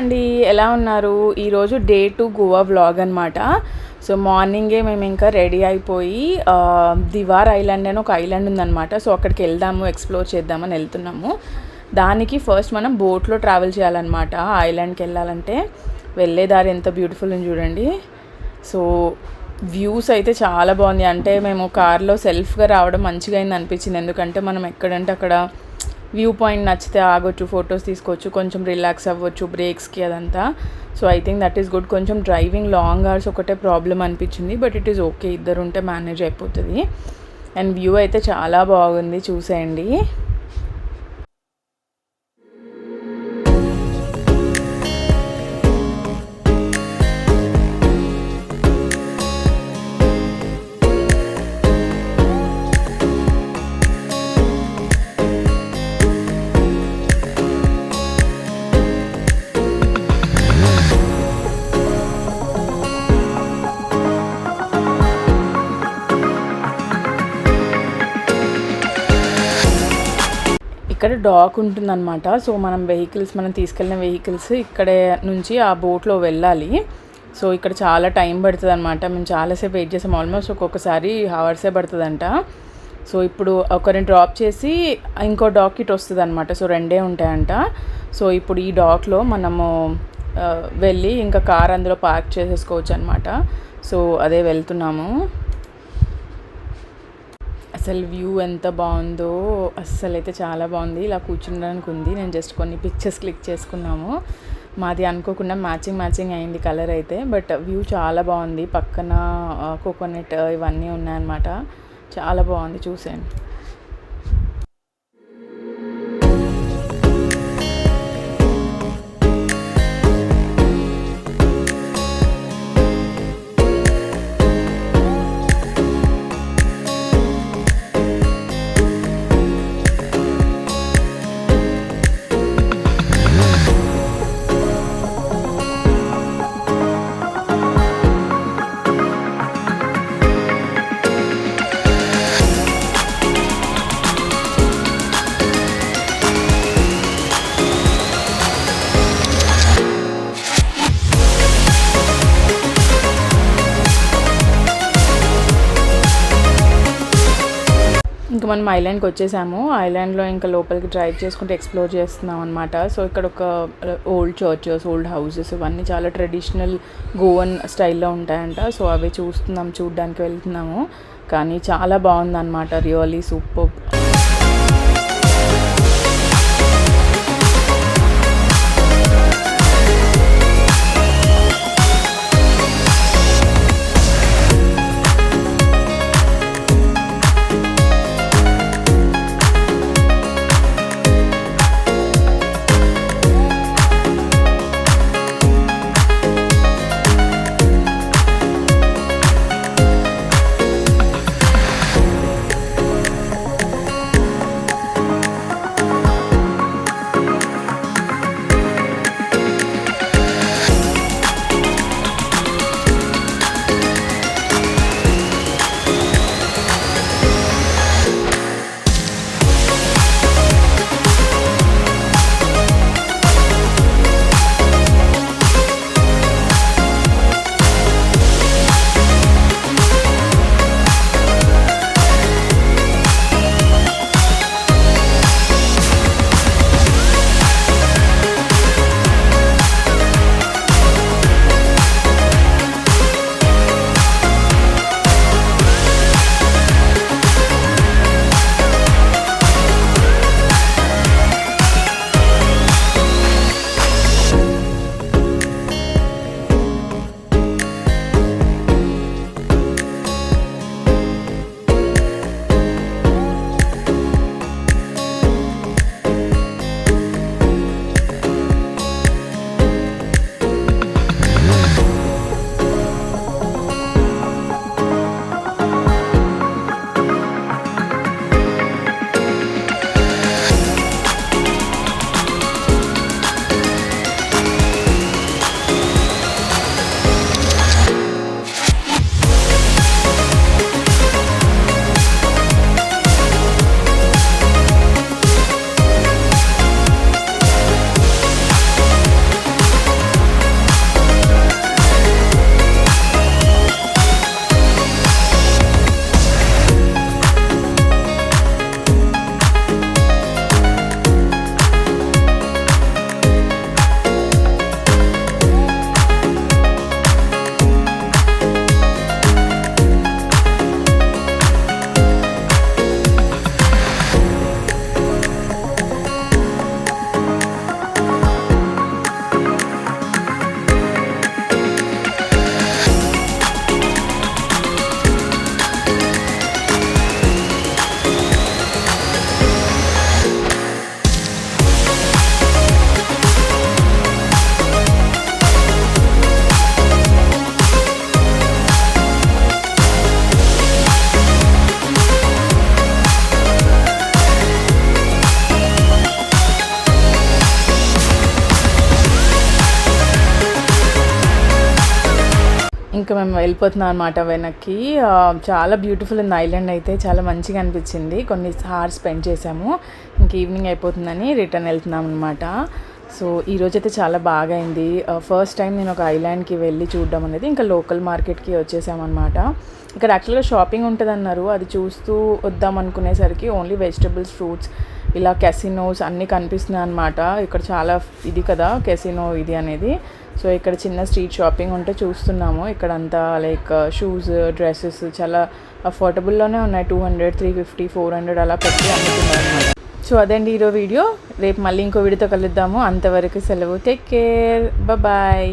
అండి, ఎలా ఉన్నారు? ఈరోజు డే 2 గోవా వ్లాగ్ అనమాట. సో మార్నింగే మేము ఇంకా రెడీ అయిపోయి దివార్ ఐలాండ్ అని ఒక ఐలాండ్ ఉందన్నమాట. సో అక్కడికి వెళ్దాము, ఎక్స్ప్లోర్ చేద్దామని వెళ్తున్నాము. దానికి ఫస్ట్ మనం బోట్లో ట్రావెల్ చేయాలన్నమాట. ఐలాండ్కి వెళ్ళాలంటే వెళ్ళే దారి ఎంత బ్యూటిఫుల్ ఉంది చూడండి. సో వ్యూస్ అయితే చాలా బాగుంది. అంటే మేము కార్లో సెల్ఫ్గా రావడం మంచిగా అయింది అనిపించింది. ఎందుకంటే మనం ఎక్కడంటే అక్కడ వ్యూ పాయింట్ నచ్చితే ఆగొచ్చు, ఫొటోస్ తీసుకోవచ్చు, కొంచెం రిలాక్స్ అవ్వచ్చు బ్రేక్స్కి అదంతా. So I think that is good. కొంచెం డ్రైవింగ్ లాంగ్ అవర్స్ ఒకటే ప్రాబ్లం అనిపించింది, బట్ ఇట్ ఈస్ ఓకే, ఇద్దరు ఉంటే మేనేజ్ అయిపోతుంది. అండ్ వ్యూ అయితే చాలా బాగుంది, చూసేయండి. ఇక్కడ డాక్ ఉంటుందన్నమాట. సో మనం తీసుకెళ్ళిన వెహికల్స్ ఇక్కడే నుంచి ఆ బోట్లో వెళ్ళాలి. సో ఇక్కడ చాలా టైం పడుతుంది అనమాట. మేము చాలాసేపు వెయిట్ చేసాం, ఆల్మోస్ట్ ఒక్కొక్కసారి హవర్సే పడుతుందంట. సో ఇప్పుడు ఒకరిని డ్రాప్ చేసి ఇంకో డాక్ ఇటు వస్తుంది అనమాట. సో రెండే ఉంటాయంట. సో ఇప్పుడు ఈ డాక్లో మనము వెళ్ళి ఇంకా కార్ అందులో పార్క్ చేసేసుకోవచ్చు అనమాట. సో అదే వెళ్తున్నాము. అసలు వ్యూ ఎంత బాగుందో, అస్సలు అయితే చాలా బాగుంది. ఇలా కూర్చునడానికి ఉంది. నేను జస్ట్ కొన్ని పిక్చర్స్ క్లిక్ చేసుకున్నాము. మాది అనుకోకుండా మ్యాచింగ్ అయింది కలర్ అయితే. బట్ వ్యూ చాలా బాగుంది. పక్కన కోకోనట్ ఇవన్నీ ఉన్నాయన్నమాట. చాలా బాగుంది, చూసేయండి. ఇంకా మనం ఐలాండ్కి వచ్చేసాము. ఐలాండ్లో ఇంకా లోపలికి డ్రైవ్ చేసుకుంటూ ఎక్స్ప్లోర్ చేస్తున్నాం అనమాట. సో ఇక్కడ ఒక ఓల్డ్ చర్చెస్, ఓల్డ్ హౌసెస్ ఇవన్నీ చాలా ట్రెడిషనల్ గోవన్ స్టైల్లో ఉంటాయంట. సో అవి చూడడానికి వెళ్తున్నాము. కానీ చాలా బాగుందన్నమాట, రియల్లీ సూపర్. ఇంకా మేము వెళ్ళిపోతున్నాం అనమాట వెనక్కి. చాలా బ్యూటిఫుల్ ఉంది ఐలాండ్ అయితే, చాలా మంచిగా అనిపించింది. కొన్ని హార్స్ స్పెండ్ చేసాము. ఇంక ఈవినింగ్ అయిపోతుందని రిటర్న్ వెళ్తున్నాం అనమాట. సో ఈరోజైతే చాలా బాగా అయింది. ఫస్ట్ టైం నేను ఒక ఐలాండ్కి వెళ్ళి చూడడం అనేది. ఇంకా లోకల్ మార్కెట్కి వచ్చేసామన్నమాట. ఇక్కడ యాక్చువల్గా షాపింగ్ ఉంటుంది అన్నారు, అది చూస్తూ వద్దాం అనుకునేసరికి ఓన్లీ వెజిటబుల్స్, ఫ్రూట్స్, ఇలా కెసినోస్ అన్నీ కనిపిస్తున్నాయి అనమాట. ఇక్కడ చాలా ఇది కదా కెసినో ఇది అనేది. సో ఇక్కడ చిన్న స్ట్రీట్ షాపింగ్ ఉంటే చూస్తున్నాము. ఇక్కడ అంతా లైక్ షూస్, డ్రెస్సెస్ చాలా అఫోర్డబుల్లోనే ఉన్నాయి. 200, 350, 400 అలా పెట్టి అమ్ముతున్నారు అనమాట. సో అదండి ఈరోజు వీడియో. రేపు మళ్ళీ ఇంకో వీడియోతో కలుద్దాము. అంతవరకు సెలవు. Take care, bye.